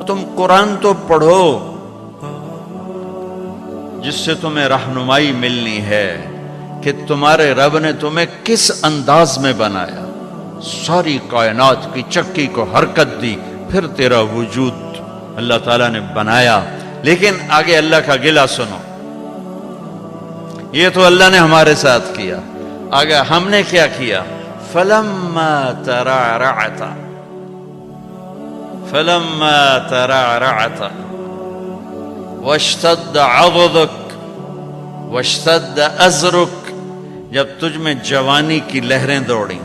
تم قرآن تو پڑھو جس سے تمہیں رہنمائی ملنی ہے کہ تمہارے رب نے تمہیں کس انداز میں بنایا، ساری کائنات کی چکی کو حرکت دی، پھر تیرا وجود اللہ تعالیٰ نے بنایا۔ لیکن آگے اللہ کا گلہ سنو، یہ تو اللہ نے ہمارے ساتھ کیا، آگے ہم نے کیا کیا؟ فَلَمَّا تَرَعْرَعْتَ فَلَمَّا تَرَعْرَعْتَ وَاشْتَدَّ عَضُدُكَ وَاشْتَدَّ أَزْرُكَ، جب تجھ میں جوانی کی لہریں دوڑیں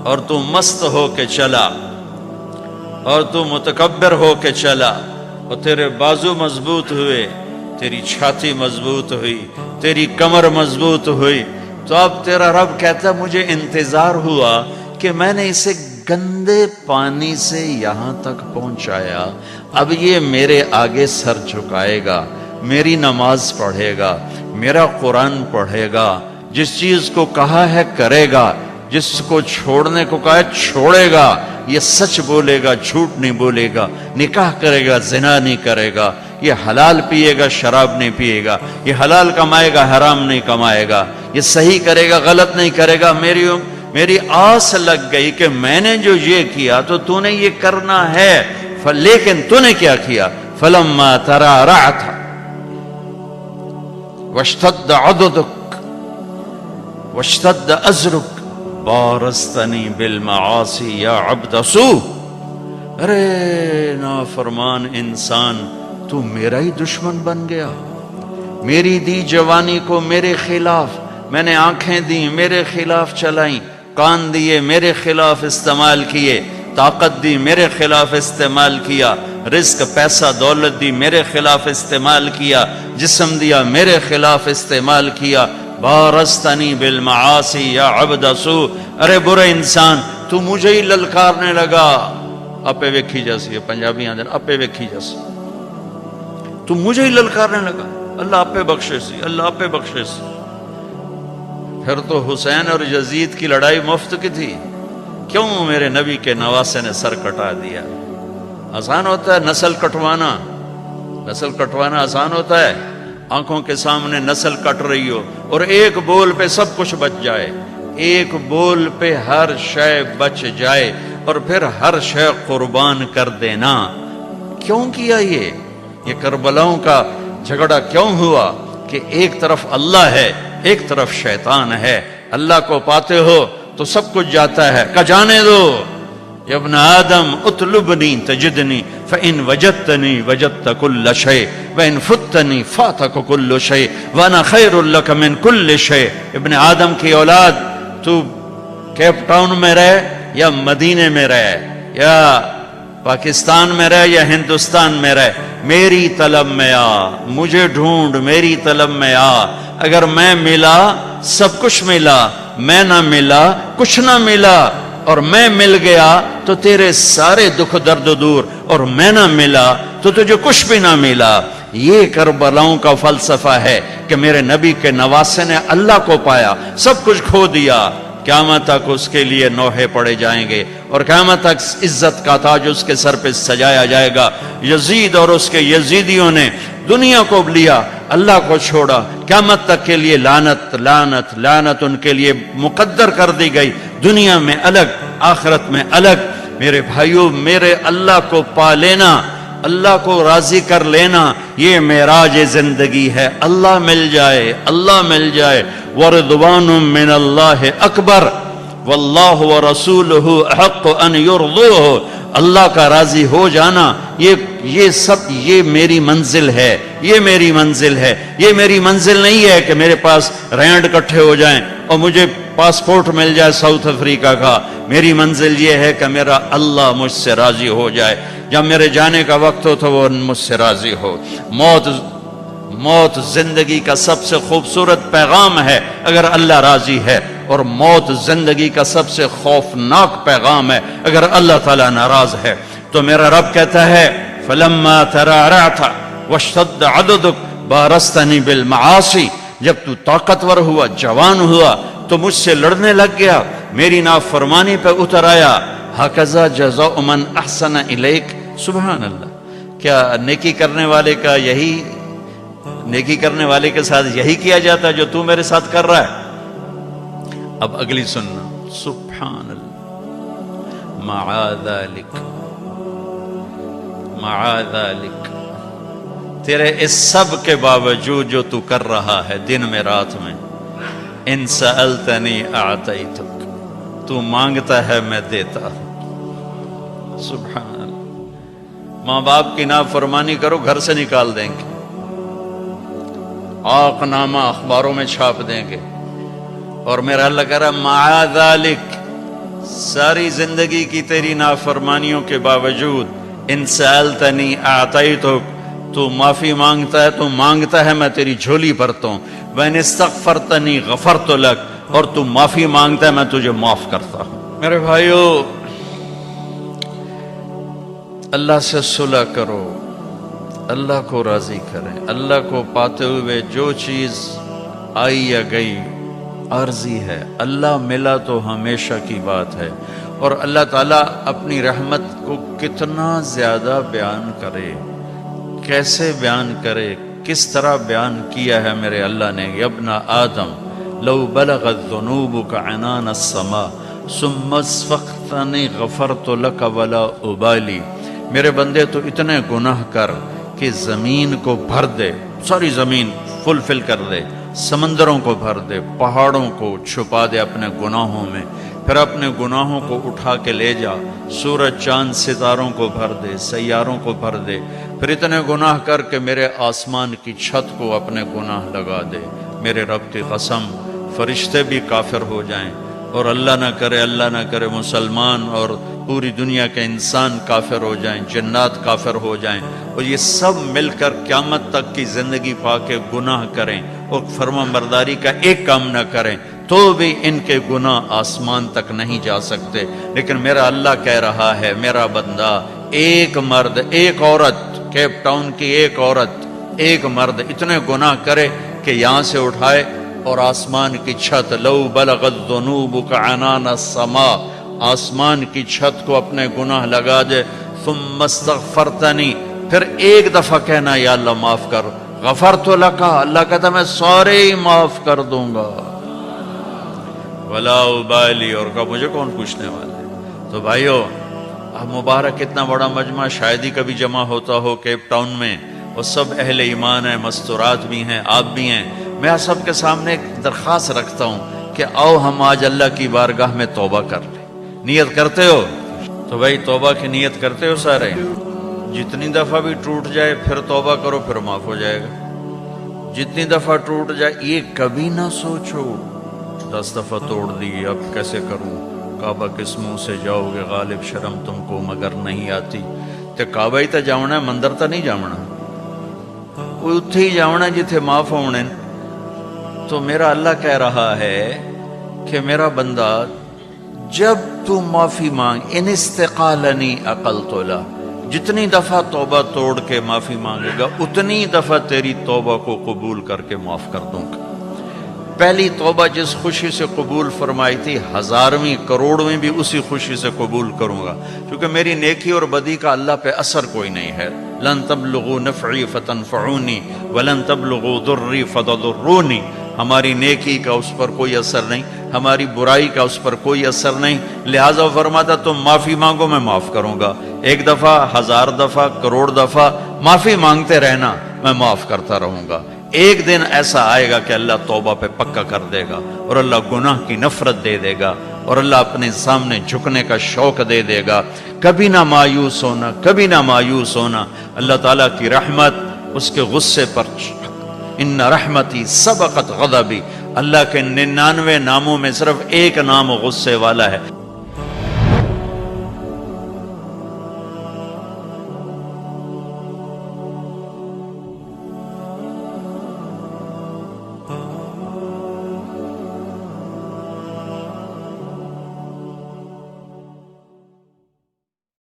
اور تو مست ہو کے چلا اور تو متکبر ہو کے چلا اور تیرے بازو مضبوط ہوئے، تیری چھاتی مضبوط ہوئی، تیری کمر مضبوط ہوئی، تو اب تیرا رب کہتا مجھے انتظار ہوا کہ میں نے اسے گندے پانی سے یہاں تک پہنچایا، اب یہ میرے آگے سر جھکائے گا، میری نماز پڑھے گا، میرا قرآن پڑھے گا، جس چیز کو کہا ہے کرے گا، جس کو چھوڑنے کو کہا ہے چھوڑے گا، یہ سچ بولے گا، جھوٹ نہیں بولے گا، نکاح کرے گا، زنا نہیں کرے گا، یہ حلال پیے گا، شراب نہیں پیے گا، یہ حلال کمائے گا، حرام نہیں کمائے گا، یہ صحیح کرے گا، غلط نہیں کرے گا۔ میری آس لگ گئی کہ میں نے جو یہ کیا تو نے یہ کرنا ہے، لیکن تو نے کیا کیا؟ فَلَمَّا تَرَعْرَعْتَ وَاشْتَدَّ عَضُدُكَ وَاشْتَدَّ أَزْرُكَ بَارَزْتَنِي بِالْمَعَاصِي يَا عَبْدَ سُوء، ارے نافرمان انسان، تو میرا ہی دشمن بن گیا، میری دی جوانی کو میرے خلاف، میں نے آنکھیں دی میرے خلاف چلائیں، کان دیے میرے خلاف استعمال کیے، طاقت دی میرے خلاف استعمال کیا، رزق پیسہ دولت دی میرے خلاف استعمال کیا، جسم دیا میرے خلاف استعمال کیا، بارزتنی بالمعاصی یا عبد سوء، ارے برے انسان تو مجھے ہی للکارنے لگا، اپے ویکھی جیسی پنجابی آدھے اپے ویکھی جیسی، تو مجھے ہی للکارنے لگا، اللہ اپے بخشے سی، اللہ اپے بخشے سی۔ پھر تو حسین اور یزید کی لڑائی مفت کی تھی، کیوں میرے نبی کے نواسے نے سر کٹا دیا؟ آسان ہوتا ہے نسل کٹوانا، نسل کٹوانا آسان ہوتا ہے؟ آنکھوں کے سامنے نسل کٹ رہی ہو اور ایک بول پہ سب کچھ بچ جائے، ایک بول پہ ہر شے بچ جائے اور پھر ہر شے قربان کر دینا، کیوں کیا یہ کربلاؤں کا جھگڑا کیوں ہوا؟ کہ ایک طرف اللہ ہے، ایک طرف شیطان ہے، اللہ کو پاتے ہو تو سب کچھ جاتا ہے، کہ جانے دو، یا ابن آدم اطلبنی تجدنی فإن وجدتنی وجدت کل شیء وإن فتنی فاتک کل شیء وانا خیر لک من کل شیء۔ ابن آدم کی اولاد، تو کیپ ٹاؤن میں رہے یا مدینے میں رہے یا پاکستان میں رہے یا ہندوستان میں رہے، میری طلب میں آ، مجھے ڈھونڈ، میری طلب میں آ، اگر میں ملا سب کچھ ملا، میں نہ ملا کچھ نہ ملا، اور میں مل گیا تو تیرے سارے دکھ درد دور، اور میں نہ ملا تو تجھے کچھ بھی نہ ملا۔ یہ کربلاؤں کا فلسفہ ہے کہ میرے نبی کے نواسے نے اللہ کو پایا، سب کچھ کھو دیا، قیامت تک اس کے لیے نوحے پڑے جائیں گے اور قیامت تک عزت کا تاج اس کے سر پہ سجایا جائے گا۔ یزید اور اس کے یزیدیوں نے دنیا کو لیا، اللہ کو چھوڑا، قیامت تک کے لیے لعنت لعنت لعنت ان کے لیے مقدر کر دی گئی، دنیا میں الگ آخرت میں الگ۔ میرے بھائیوں، میرے اللہ کو پا لینا، اللہ کو راضی کر لینا، یہ معراج زندگی ہے۔ اللہ مل جائے، اللہ مل جائے، ورضوان من اللہ اکبر واللہ ورسولہ احق ان یرضوہ، اللہ کا راضی ہو جانا، یہ سب یہ میری منزل ہے، یہ میری منزل ہے۔ یہ میری منزل نہیں ہے کہ میرے پاس رینڈ کٹھے ہو جائیں اور مجھے پاسپورٹ مل جائے ساؤتھ افریقہ کا۔ میری منزل یہ ہے کہ میرا اللہ مجھ سے راضی ہو جائے، جب میرے جانے کا وقت ہو تو وہ مجھ سے راضی ہو۔ موت زندگی کا سب سے خوبصورت پیغام ہے اگر اللہ راضی ہے، اور موت زندگی کا سب سے خوفناک پیغام ہے اگر اللہ تعالیٰ ناراض ہے۔ تو میرا رب کہتا ہے فَلَمَّا تَرَعْرَعْتَ وَاشْتَدَّ عَضُدُكَ بَارَزْتَنِي بِالْمَعَاصِي، جب تو طاقتور ہوا، جوان ہوا تو مجھ سے لڑنے لگ گیا، میری نافرمانی پہ اتر آیا۔ هَكَذَا جَزَاءُ مَنْ أَحْسَنَ إِلَيْكَ، سبحان اللہ۔ کیا نیکی کرنے والے کا یہی نیکی کرنے والے کے ساتھ یہی کیا جاتا ہے جو تو میرے ساتھ کر رہا ہے؟ اب اگلی سننا، سبحان اللہ، معاذ ذلک، تیرے اس سب کے باوجود جو تو کر رہا ہے دن میں رات میں، ان سألتنی اعطیتک، تو مانگتا ہے میں دیتا ہوں۔ سبحان اللہ، ماں باپ کی نافرمانی کرو گھر سے نکال دیں گے، آق نامہ اخباروں میں چھاپ دیں گے، اور میرا اللہ کہہ رہا معاذ ذلک، ساری زندگی کی تیری نافرمانیوں کے باوجود ان سألتنی اعطیتک، تو معافی مانگتا ہے، تو مانگتا ہے میں تیری جھولی بھرتا ہوں، وَإِنِ اسْتَغْفَرْتَنِي غَفَرْتُ لَكَ، اور تو معافی مانگتا ہے میں تجھے معاف کرتا ہوں۔ میرے بھائیو، اللہ سے صلح کرو، اللہ کو راضی کریں، اللہ کو پاتے ہوئے جو چیز آئی یا گئی عارضی ہے، اللہ ملا تو ہمیشہ کی بات ہے، اور اللہ تعالیٰ اپنی رحمت کو کتنا زیادہ بیان کرے، کیسے بیان کرے، کس طرح بیان کیا ہے میرے اللہ نے، یا ابن آدم لو بلغت ذنوبک عنان السماء ثم استغفرتنی غفرت لک ولا ابالی، میرے بندے تو اتنے گناہ کر کہ زمین کو بھر دے، ساری زمین فل کر دے، سمندروں کو بھر دے، پہاڑوں کو چھپا دے اپنے گناہوں میں، پھر اپنے گناہوں کو اٹھا کے لے جا، سورج چاند ستاروں کو بھر دے، سیاروں کو بھر دے، پھر اتنے گناہ کر کے میرے آسمان کی چھت کو اپنے گناہ لگا دے، میرے رب کی قسم فرشتے بھی کافر ہو جائیں، اور اللہ نہ کرے مسلمان اور پوری دنیا کے انسان کافر ہو جائیں، جنات کافر ہو جائیں، اور یہ سب مل کر قیامت تک کی زندگی پا کے گناہ کریں اور فرما برداری کا ایک کام نہ کریں، تو بھی ان کے گناہ آسمان تک نہیں جا سکتے۔ لیکن میرا اللہ کہہ رہا ہے میرا بندہ، ایک مرد ایک عورت، کیپ ٹاؤن کی ایک عورت ایک مرد اتنے گناہ کرے کہ یہاں سے اٹھائے اور آسمان کی چھت، لو بلغت ذنوبک عنان السماء، آسمان کی چھت کو اپنے گناہ لگا دے، ثم استغفرتنی، پھر ایک دفعہ کہنا یا اللہ معاف کر، غفرت لک، اللہ کہتا میں سارے ہی معاف کر دوں گا، ولا ابالی، اور کہا مجھے کون پوچھنے والا ہے۔ تو بھائیو، اب مبارک اتنا بڑا مجمع شاید ہی کبھی جمع ہوتا ہو کیپ ٹاؤن میں، اور سب اہل ایمان ہیں، مستورات بھی ہیں، آپ بھی ہیں، میں آپ سب کے سامنے ایک درخواست رکھتا ہوں کہ آؤ ہم آج اللہ کی بارگاہ میں توبہ کر لیں۔ نیت کرتے ہو؟ تو بھائی توبہ کی نیت کرتے ہو سارے؟ جتنی دفعہ بھی ٹوٹ جائے پھر توبہ کرو، پھر معاف ہو جائے گا۔ جتنی دفعہ ٹوٹ جائے یہ کبھی نہ سوچو 10 دفعہ توڑ دی اب کیسے کروں، کعبہ کس منہ سے جاؤ گے غالب، شرم تم کو مگر نہیں آتی، تے کعبہ ہی تا جاؤنا ہے، مندر تا نہیں جاؤنا، وہ اتھے ہی جاؤنا جتھے معاف ہونے۔ تو میرا اللہ کہہ رہا ہے کہ میرا بندہ جب تو معافی مانگ، ان استقالنی عقلت له، جتنی دفعہ توبہ توڑ کے معافی مانگے گا اتنی دفعہ تیری توبہ کو قبول کر کے معاف کر دوں گا۔ پہلی توبہ جس خوشی سے قبول فرمائی تھی، 1000ویں کروڑویں بھی اسی خوشی سے قبول کروں گا، کیونکہ میری نیکی اور بدی کا اللہ پہ اثر کوئی نہیں ہے۔ لن تبلغوا نفعی فتنفعونی ولن تبلغوا ضری فتضرونی، ہماری نیکی کا اس پر کوئی اثر نہیں، ہماری برائی کا اس پر کوئی اثر نہیں، لہٰذا فرماتا تم معافی مانگو میں معاف کروں گا، 1 دفعہ 1000 دفعہ کروڑ دفعہ معافی مانگتے رہنا، میں معاف کرتا رہوں گا۔ ایک دن ایسا آئے گا کہ اللہ توبہ پہ پکا کر دے گا، اور اللہ گناہ کی نفرت دے دے گا، اور اللہ اپنے سامنے جھکنے کا شوق دے دے گا۔ کبھی نہ مایوس ہونا، کبھی نہ مایوس ہونا، اللہ تعالیٰ کی رحمت اس کے غصے پر، ان رحمتی سبقت غضبی، اللہ کے 99 ناموں میں صرف ایک نام غصے والا ہے۔